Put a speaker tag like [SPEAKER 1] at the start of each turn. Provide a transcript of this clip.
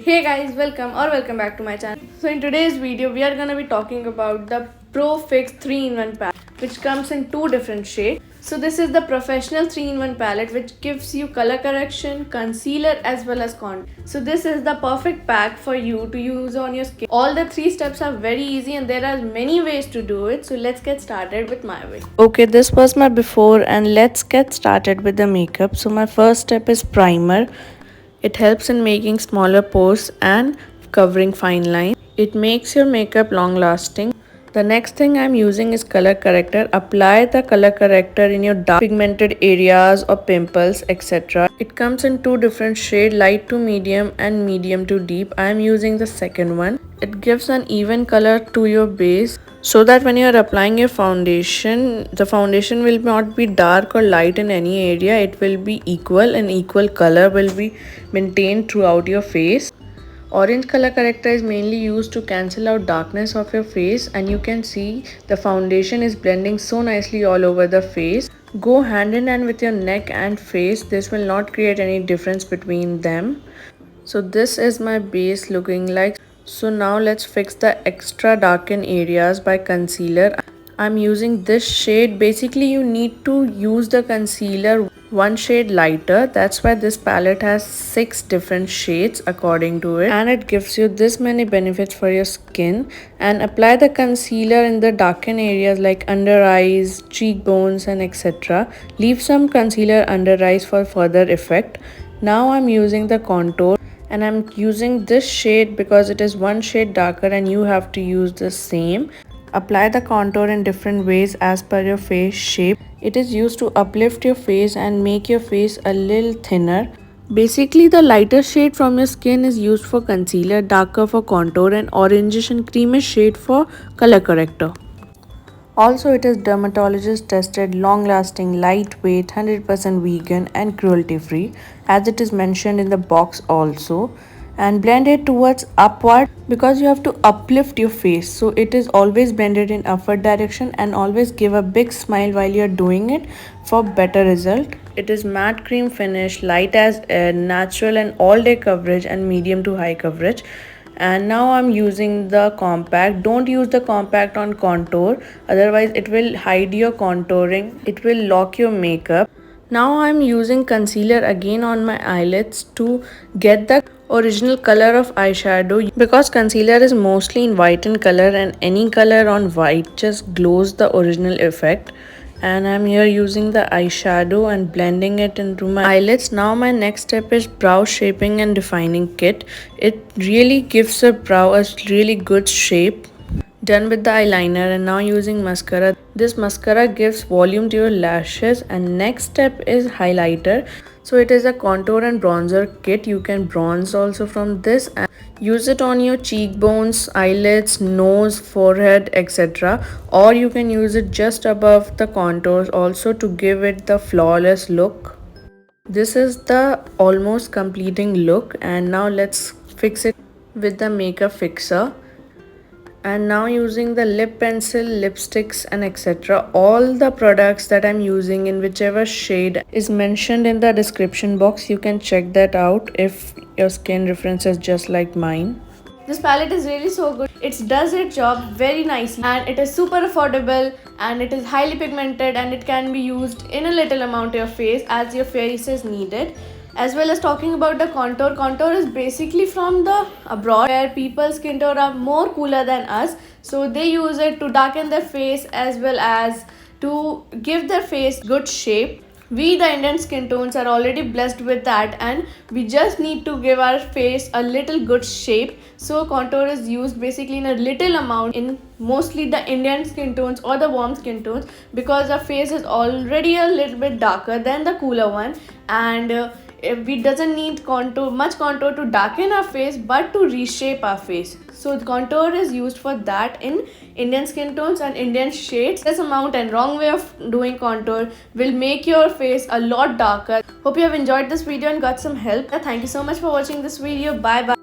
[SPEAKER 1] Hey guys, welcome back to my channel. So in today's video we are gonna be talking about the Pro Fix 3-in-1 palette, which comes in two different shades. So this is the professional 3-in-1 palette which gives you color correction, concealer as well as contour. So this is the perfect pack for you to use on your skin. All the three steps are very easy and there are many ways to do it. So let's get started with my way. Okay, this was my before and let's get started with the makeup. So my first step is primer. It helps in making smaller pores and covering fine lines. It makes your makeup long lasting. The next thing I'm using is color corrector. Apply the color corrector in your dark pigmented areas or pimples, etc. It comes in two different shades, light to medium and medium to deep. I'm using the second one. It gives an even color to your base so that when you are applying your foundation, the foundation will not be dark or light in any area. It will be equal and equal color will be maintained throughout your face. Orange color corrector is mainly used to cancel out darkness of your face, and you can see the foundation is blending so nicely all over the face. Go hand in hand with your neck and face. This will not create any difference between them. So this is my base looking like. So now let's fix the extra darken areas by concealer. I'm using this shade. Basically you need to use the concealer one shade lighter. That's why this palette has 6 different shades according to it, and it gives you this many benefits for your skin. And apply the concealer in the darken areas like under eyes, cheekbones and etc. Leave some concealer under eyes for further effect. Now I'm using the contour and I'm using this shade because it is one shade darker and you have to use the same. Apply the contour in different ways as per your face shape. It is used to uplift your face and make your face a little thinner. Basically the lighter shade from your skin is used for concealer, darker for contour and orangish and creamish shade for color corrector. Also, it is dermatologist tested, long lasting, lightweight, 100% vegan and cruelty free, as it is mentioned in the box also. And blend it towards upward because you have to uplift your face. So it is always blended in upward direction and always give a big smile while you are doing it for better result. It is matte cream finish, light as air, natural and all day coverage and medium to high coverage. And now I'm using the compact. Don't use the compact on contour, otherwise it will hide your contouring, it will lock your makeup. Now I'm using concealer again on my eyelids to get the original color of eyeshadow, because concealer is mostly in white in color and any color on white just glows the original effect. And I'm here using the eyeshadow and blending it into my eyelids. Now my next step is brow shaping and defining kit. It really gives a brow a really good shape. Done with the eyeliner and now using mascara. This mascara gives volume to your lashes. And next step is highlighter. So it is a contour and bronzer kit. You can bronze also from this and use it on your cheekbones, eyelids, nose, forehead, etc. Or you can use it just above the contours also to give it the flawless look. This is the almost completing look, and now let's fix it with the makeup fixer. And now using the lip pencil, lipsticks and etc. All the products that I'm using in whichever shade is mentioned in the description box. You can check that out if your skin reference is just like mine. This palette is really so good. It does its job very nicely and it is super affordable and it is highly pigmented and it can be used in a little amount of your face as your face is needed. As well as talking about the contour. Contour is basically from the abroad where people's skin tone are more cooler than us. So they use it to darken their face as well as to give their face good shape. We the Indian skin tones are already blessed with that and we just need to give our face a little good shape. So contour is used basically in a little amount in mostly the Indian skin tones or the warm skin tones, because our face is already a little bit darker than the cooler one, and we doesn't need much contour to darken our face but to reshape our face. So the contour is used for that in Indian skin tones and Indian shades. This amount and wrong way of doing contour will make your face a lot darker. Hope you have enjoyed this video and got some help. Thank you so much for watching this video. Bye bye.